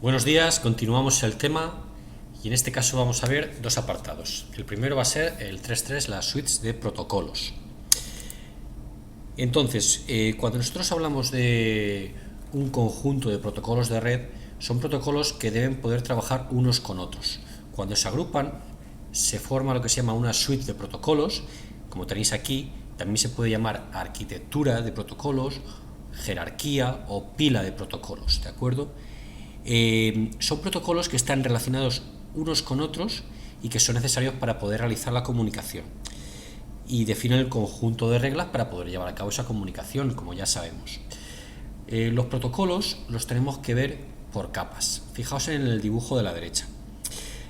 Buenos días, continuamos el tema y en este caso vamos a ver dos apartados. El primero va a ser el 3.3, las suites de protocolos. Entonces, cuando nosotros hablamos de un conjunto de protocolos de red, son protocolos que deben poder trabajar unos con otros. Cuando se agrupan, se forma lo que se llama una suite de protocolos. Como tenéis aquí, también se puede llamar arquitectura de protocolos, jerarquía o pila de protocolos, ¿de acuerdo? Son protocolos que están relacionados unos con otros y que son necesarios para poder realizar la comunicación, y definen el conjunto de reglas para poder llevar a cabo esa comunicación, como ya sabemos. Los protocolos los tenemos que ver por capas. Fijaos en el dibujo de la derecha.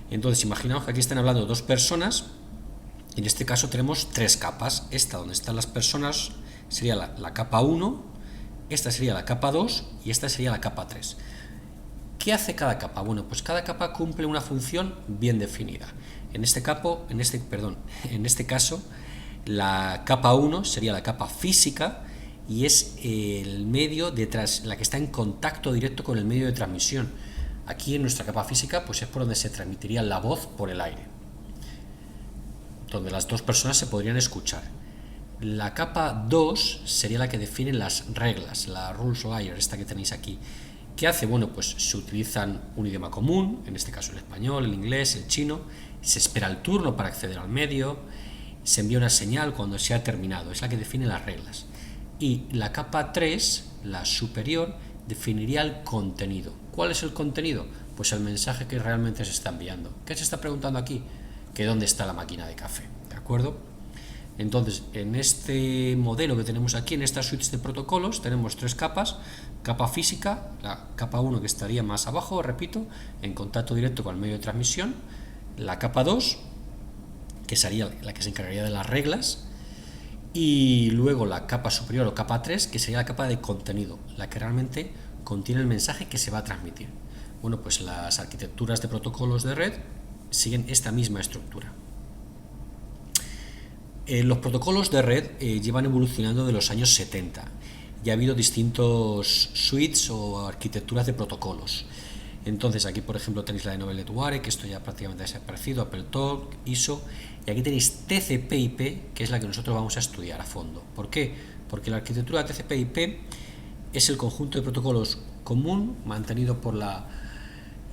Entonces, imaginaos que aquí están hablando dos personas. En este caso tenemos tres capas. Esta, donde están las personas, sería la capa 1, esta sería la capa 2 y esta sería la capa 3. ¿Qué hace cada capa? Bueno, pues cada capa cumple una función bien definida. En este caso, la capa 1 sería la capa física y es el medio la que está en contacto directo con el medio de transmisión. Aquí en nuestra capa física pues es por donde se transmitiría la voz por el aire, donde las dos personas se podrían escuchar. La capa 2 sería la que define las reglas, la rules layer, esta que tenéis aquí. ¿Qué hace? Bueno, pues se utilizan un idioma común, en este caso el español, el inglés, el chino, se espera el turno para acceder al medio, se envía una señal cuando se ha terminado, es la que define las reglas. Y la capa 3, la superior, definiría el contenido. ¿Cuál es el contenido? Pues el mensaje que realmente se está enviando. ¿Qué se está preguntando aquí? Que dónde está la máquina de café, ¿de acuerdo? Entonces, en este modelo que tenemos aquí, en estas suites de protocolos, tenemos tres capas. Capa física, la capa 1 que estaría más abajo, repito, en contacto directo con el medio de transmisión. La capa 2, que sería la que se encargaría de las reglas. Y luego la capa superior o capa 3, que sería la capa de contenido, la que realmente contiene el mensaje que se va a transmitir. Bueno, pues las arquitecturas de protocolos de red siguen esta misma estructura. Los protocolos de red llevan evolucionando de los años 70 y ha habido distintos suites o arquitecturas de protocolos. Entonces aquí por ejemplo tenéis la de Novel Network, que esto ya prácticamente ha desaparecido, AppleTalk, ISO, y aquí tenéis TCP/IP, que es la que nosotros vamos a estudiar a fondo. ¿Por qué? Porque la arquitectura TCP/IP es el conjunto de protocolos común mantenido por la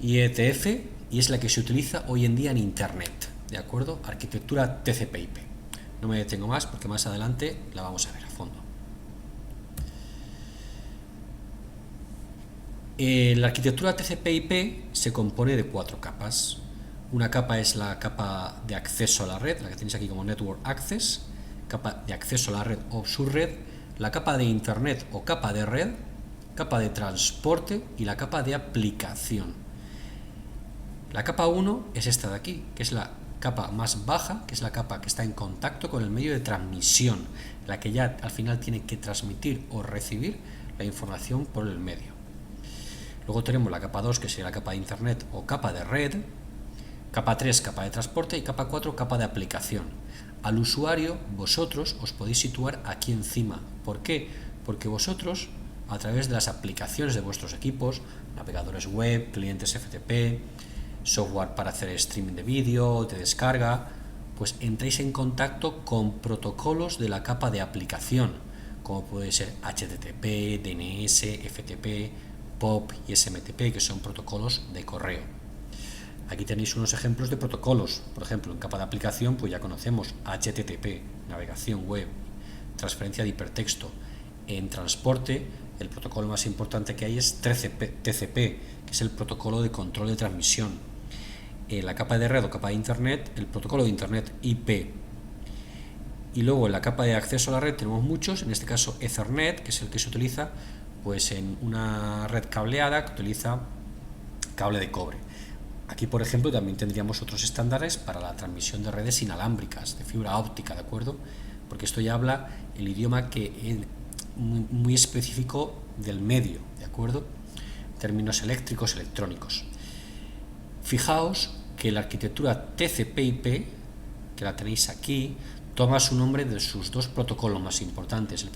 IETF y es la que se utiliza hoy en día en Internet, ¿de acuerdo? Arquitectura TCP/IP. No me detengo más porque más adelante la vamos a ver a fondo. La arquitectura TCP/IP se compone de cuatro capas. Una capa es la capa de acceso a la red, la que tenéis aquí como Network Access, capa de acceso a la red o subred, la capa de Internet o capa de red, capa de transporte y la capa de aplicación. La capa 1 es esta de aquí, que es la capa más baja, que es la capa que está en contacto con el medio de transmisión, la que ya al final tiene que transmitir o recibir la información por el medio. Luego tenemos la capa 2, que sería la capa de Internet o capa de red, capa 3, capa de transporte, y capa 4, capa de aplicación. Al usuario, vosotros os podéis situar aquí encima. ¿Por qué? Porque vosotros, a través de las aplicaciones de vuestros equipos, navegadores web, clientes FTP, software para hacer streaming de vídeo, de descarga, pues entréis en contacto con protocolos de la capa de aplicación, como puede ser HTTP, DNS, FTP, POP y SMTP, que son protocolos de correo. Aquí tenéis unos ejemplos de protocolos. Por ejemplo, en capa de aplicación pues ya conocemos HTTP, navegación web, transferencia de hipertexto. En transporte, el protocolo más importante que hay es TCP, que es el protocolo de control de transmisión. En la capa de red o capa de Internet, el protocolo de Internet IP. Y luego en la capa de acceso a la red tenemos muchos, en este caso Ethernet, que es el que se utiliza pues en una red cableada que utiliza cable de cobre. Aquí, por ejemplo, también tendríamos otros estándares para la transmisión de redes inalámbricas, de fibra óptica, ¿de acuerdo? Porque esto ya habla el idioma que es muy específico del medio, ¿de acuerdo? Términos eléctricos, electrónicos. Fijaos que la arquitectura TCP/IP, que la tenéis aquí, toma su nombre de sus dos protocolos más importantes. Los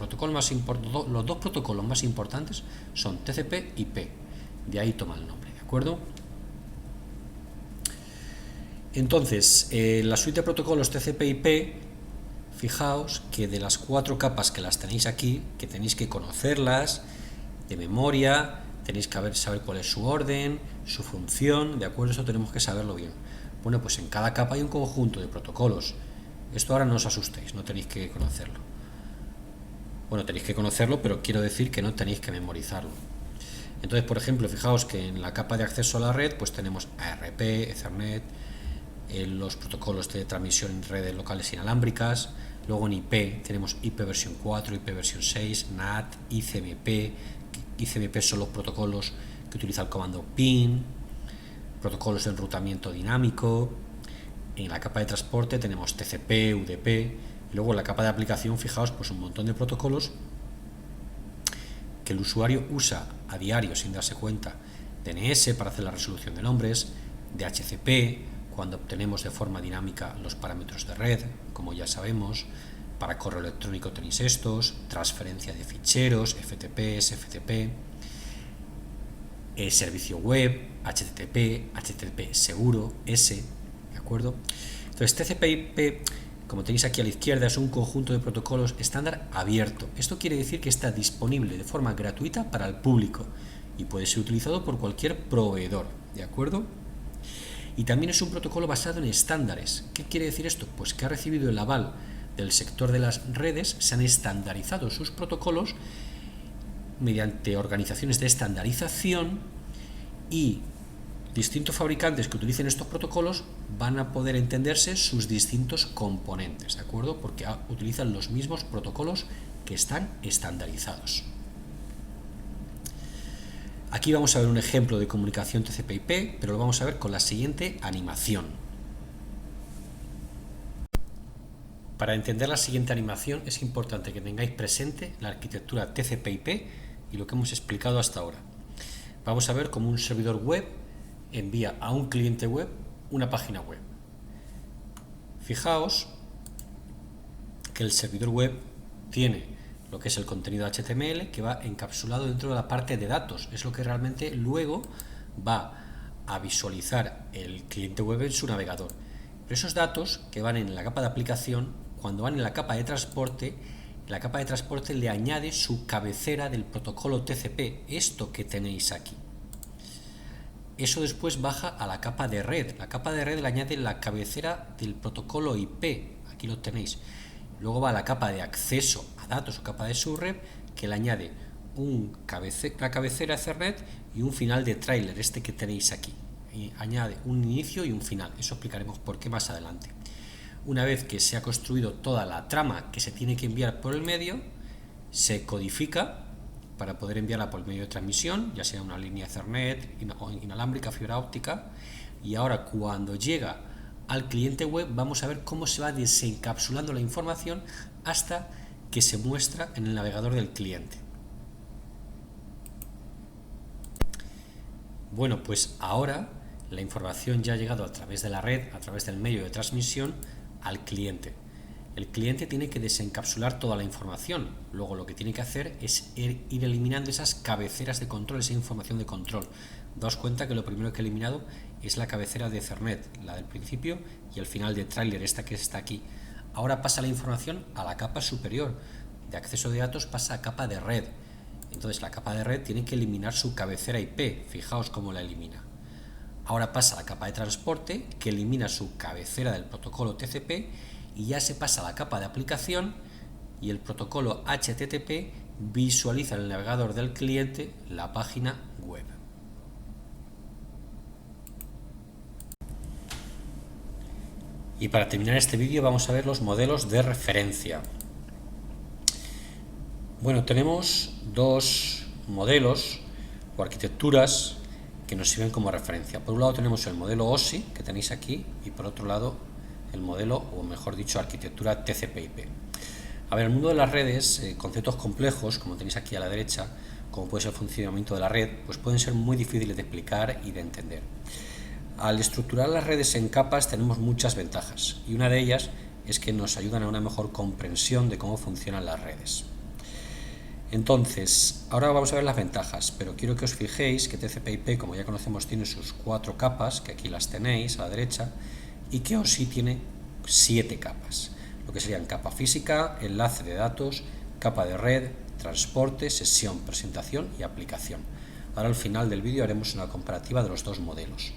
dos protocolos más importantes son TCP/IP, de ahí toma el nombre, ¿de acuerdo? Entonces, la suite de protocolos TCP/IP, fijaos que de las 4 capas que las tenéis aquí, que tenéis que conocerlas de memoria, tenéis que saber cuál es su orden, su función, ¿de acuerdo? Eso tenemos que saberlo bien. Bueno, pues en cada capa hay un conjunto de protocolos. Esto ahora no os asustéis, no tenéis que conocerlo. Bueno, tenéis que conocerlo, pero quiero decir que no tenéis que memorizarlo. Entonces, por ejemplo, fijaos que en la capa de acceso a la red, pues tenemos ARP, Ethernet, los protocolos de transmisión en redes locales inalámbricas. Luego en IP tenemos IP versión 4, IP versión 6, NAT, ICMP. ICMP son los protocolos que utiliza el comando PIN, protocolos de enrutamiento dinámico. En la capa de transporte tenemos TCP, UDP. Y luego en la capa de aplicación, fijaos, pues un montón de protocolos que el usuario usa a diario sin darse cuenta. DNS para hacer la resolución de nombres, DHCP cuando obtenemos de forma dinámica los parámetros de red, como ya sabemos. Para correo electrónico tenéis estos, transferencia de ficheros, FTP, SFTP, servicio web, HTTP seguro, S, ¿de acuerdo? Entonces TCP/IP, como tenéis aquí a la izquierda, es un conjunto de protocolos estándar abierto. Esto quiere decir que está disponible de forma gratuita para el público y puede ser utilizado por cualquier proveedor, ¿de acuerdo? Y también es un protocolo basado en estándares. ¿Qué quiere decir esto? Pues que ha recibido el aval del sector de las redes, se han estandarizado sus protocolos mediante organizaciones de estandarización y distintos fabricantes que utilicen estos protocolos van a poder entenderse sus distintos componentes, ¿de acuerdo? Porque utilizan los mismos protocolos que están estandarizados. Aquí vamos a ver un ejemplo de comunicación TCP/IP, pero lo vamos a ver con la siguiente animación. Para entender la siguiente animación es importante que tengáis presente la arquitectura TCP/IP y lo que hemos explicado hasta ahora. Vamos a ver cómo un servidor web envía a un cliente web una página web. Fijaos que el servidor web tiene lo que es el contenido HTML que va encapsulado dentro de la parte de datos. Es lo que realmente luego va a visualizar el cliente web en su navegador. Pero esos datos que van en la capa de aplicación, cuando van en la capa de transporte le añade su cabecera del protocolo TCP, esto que tenéis aquí. Eso después baja a la capa de red. La capa de red le añade la cabecera del protocolo IP, aquí lo tenéis. Luego va a la capa de acceso a datos o capa de subred, que le añade la cabecera Ethernet y un final de tráiler, este que tenéis aquí. Y añade un inicio y un final. Eso explicaremos por qué más adelante. Una vez que se ha construido toda la trama que se tiene que enviar por el medio, se codifica para poder enviarla por el medio de transmisión, ya sea una línea Ethernet, inalámbrica, fibra óptica. Y ahora cuando llega al cliente web vamos a ver cómo se va desencapsulando la información hasta que se muestra en el navegador del cliente. Bueno, pues ahora la información ya ha llegado a través de la red, a través del medio de transmisión, al cliente. El cliente tiene que desencapsular toda la información. Luego lo que tiene que hacer es ir eliminando esas cabeceras de control, esa información de control. Daos cuenta que lo primero que he eliminado es la cabecera de Ethernet, la del principio, y el final de tráiler, esta que está aquí. Ahora pasa la información a la capa superior. De acceso de datos pasa a capa de red. Entonces la capa de red tiene que eliminar su cabecera IP. Fijaos cómo la elimina. Ahora pasa a la capa de transporte, que elimina su cabecera del protocolo TCP, y ya se pasa a la capa de aplicación, y el protocolo HTTP visualiza en el navegador del cliente la página web. Y para terminar este vídeo vamos a ver los modelos de referencia. Bueno, tenemos dos modelos o arquitecturas que nos sirven como referencia. Por un lado tenemos el modelo OSI, que tenéis aquí, y por otro lado el modelo, o mejor dicho, arquitectura TCP/IP. A ver, el mundo de las redes, conceptos complejos, como tenéis aquí a la derecha, como puede ser el funcionamiento de la red, pues pueden ser muy difíciles de explicar y de entender. Al estructurar las redes en capas tenemos muchas ventajas, y una de ellas es que nos ayudan a una mejor comprensión de cómo funcionan las redes. Entonces, ahora vamos a ver las ventajas, pero quiero que os fijéis que TCP/IP, como ya conocemos, tiene sus 4 capas, que aquí las tenéis a la derecha, y que OSI tiene 7 capas, lo que serían capa física, enlace de datos, capa de red, transporte, sesión, presentación y aplicación. Ahora al final del vídeo haremos una comparativa de los dos modelos.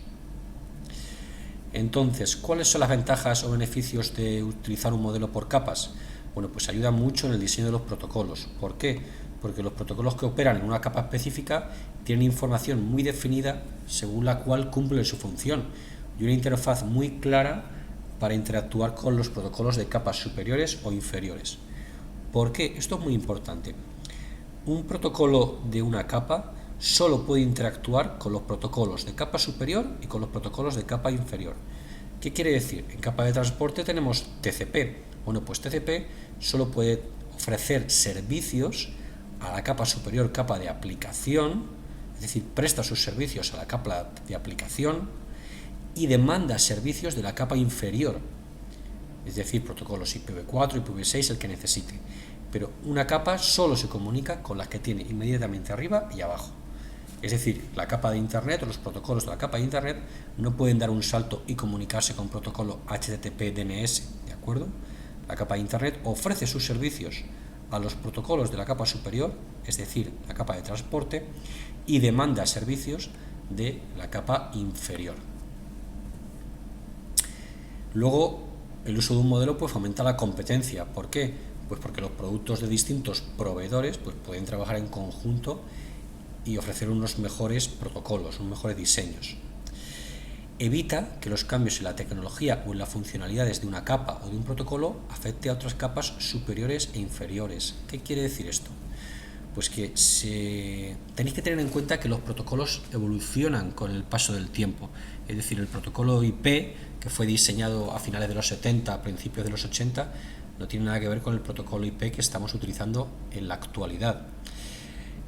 Entonces, ¿cuáles son las ventajas o beneficios de utilizar un modelo por capas? Bueno, pues ayuda mucho en el diseño de los protocolos. ¿Por qué? Porque los protocolos que operan en una capa específica tienen información muy definida según la cual cumplen su función y una interfaz muy clara para interactuar con los protocolos de capas superiores o inferiores. ¿Por qué? Esto es muy importante. Un protocolo de una capa solo puede interactuar con los protocolos de capa superior y con los protocolos de capa inferior. ¿Qué quiere decir? En capa de transporte tenemos TCP. Bueno, pues TCP solo puede ofrecer servicios a la capa superior, capa de aplicación, es decir, presta sus servicios a la capa de aplicación y demanda servicios de la capa inferior, es decir, protocolos IPv4, IPv6, el que necesite. Pero una capa solo se comunica con las que tiene inmediatamente arriba y abajo. Es decir, la capa de Internet o los protocolos de la capa de Internet no pueden dar un salto y comunicarse con protocolo HTTP/DNS, ¿de acuerdo? La capa de Internet ofrece sus servicios a los protocolos de la capa superior, es decir, la capa de transporte, y demanda servicios de la capa inferior. Luego, el uso de un modelo pues fomenta la competencia. ¿Por qué? Pues porque los productos de distintos proveedores pues pueden trabajar en conjunto y ofrecer unos mejores protocolos, unos mejores diseños. Evita que los cambios en la tecnología o en las funcionalidades de una capa o de un protocolo afecte a otras capas superiores e inferiores. ¿Qué quiere decir esto? Pues que tenéis que tener en cuenta que los protocolos evolucionan con el paso del tiempo. Es decir, el protocolo IP, que fue diseñado a finales de los 70, a principios de los 80, no tiene nada que ver con el protocolo IP que estamos utilizando en la actualidad.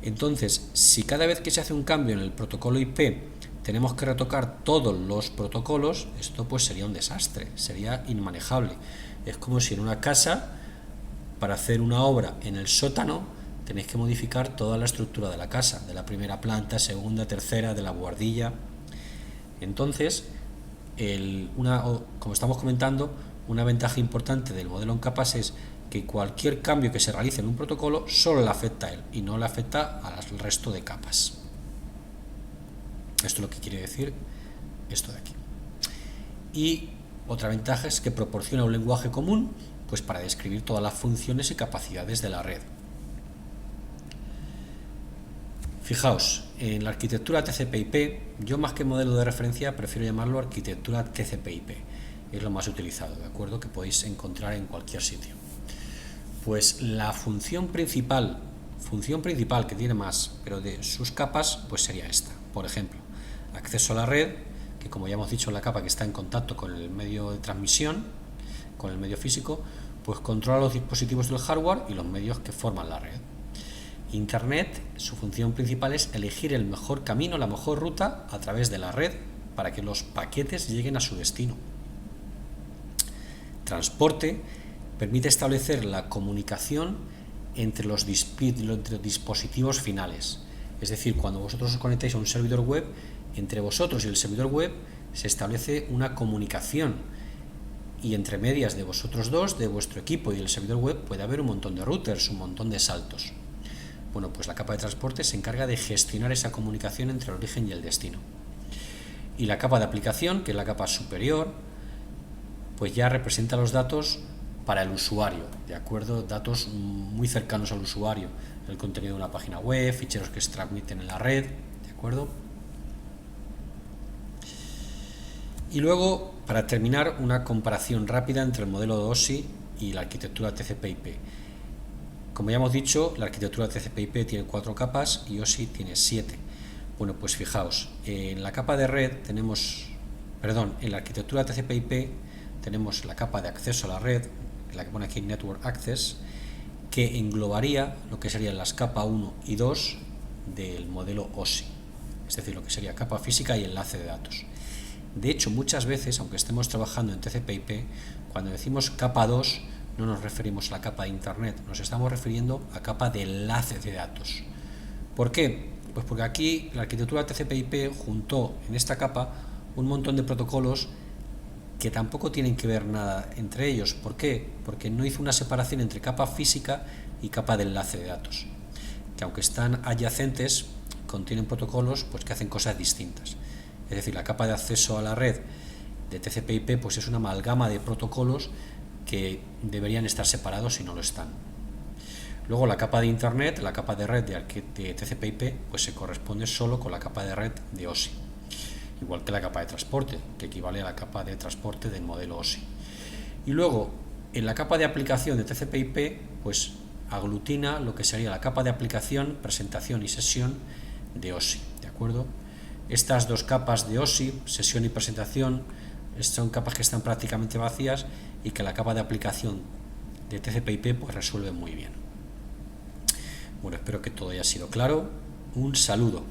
Entonces, si cada vez que se hace un cambio en el protocolo IP tenemos que retocar todos los protocolos, esto pues sería un desastre, sería inmanejable. Es como si en una casa, para hacer una obra en el sótano, tenéis que modificar toda la estructura de la casa, de la primera planta, segunda, tercera, de la buhardilla. Entonces, como estamos comentando, una ventaja importante del modelo en capas es que cualquier cambio que se realice en un protocolo solo le afecta a él y no le afecta al resto de capas. Esto es lo que quiere decir esto de aquí. Y otra ventaja es que proporciona un lenguaje común pues para describir todas las funciones y capacidades de la red. Fijaos, en la arquitectura TCP/IP, yo más que modelo de referencia prefiero llamarlo arquitectura TCP/IP. Es lo más utilizado, ¿de acuerdo? Que podéis encontrar en cualquier sitio. Pues la función principal que tiene más, pero de sus capas, pues sería esta. Por ejemplo, acceso a la red, que como ya hemos dicho, la capa que está en contacto con el medio de transmisión, con el medio físico, pues controla los dispositivos del hardware y los medios que forman la red. Internet, su función principal es elegir el mejor camino, la mejor ruta a través de la red para que los paquetes lleguen a su destino. Transporte permite establecer la comunicación entre los dispositivos finales. Es decir, cuando vosotros os conectáis a un servidor web, entre vosotros y el servidor web se establece una comunicación y entre medias de vosotros dos, de vuestro equipo y del servidor web, puede haber un montón de routers, un montón de saltos. Bueno, pues la capa de transporte se encarga de gestionar esa comunicación entre el origen y el destino. Y la capa de aplicación, que es la capa superior, pues ya representa los datos para el usuario, ¿de acuerdo? Datos muy cercanos al usuario, el contenido de una página web, ficheros que se transmiten en la red, ¿de acuerdo? Y luego, para terminar, una comparación rápida entre el modelo de OSI y la arquitectura TCP/IP. Como ya hemos dicho, la arquitectura TCP/IP tiene 4 capas y OSI tiene 7. Bueno, pues fijaos, en la capa de red en la arquitectura TCP/IP tenemos la capa de acceso a la red, la que pone aquí Network Access, que englobaría lo que serían las capas 1 y 2 del modelo OSI, es decir, lo que sería capa física y enlace de datos. De hecho, muchas veces, aunque estemos trabajando en TCP/IP, cuando decimos capa 2, no nos referimos a la capa de Internet, nos estamos refiriendo a capa de enlace de datos. ¿Por qué? Pues porque aquí la arquitectura TCP/IP juntó en esta capa un montón de protocolos que tampoco tienen que ver nada entre ellos. ¿Por qué? Porque no hizo una separación entre capa física y capa de enlace de datos, que aunque están adyacentes, contienen protocolos pues que hacen cosas distintas. Es decir, la capa de acceso a la red de TCP/IP pues es una amalgama de protocolos que deberían estar separados y no lo están. Luego la capa de Internet, la capa de red de TCP/IP, pues se corresponde solo con la capa de red de OSI, igual que la capa de transporte, que equivale a la capa de transporte del modelo OSI. Y luego, en la capa de aplicación de TCP/IP, pues aglutina lo que sería la capa de aplicación, presentación y sesión de OSI, ¿de acuerdo? Estas dos capas de OSI, sesión y presentación, son capas que están prácticamente vacías y que la capa de aplicación de TCP/IP pues resuelve muy bien. Bueno, espero que todo haya sido claro. Un saludo.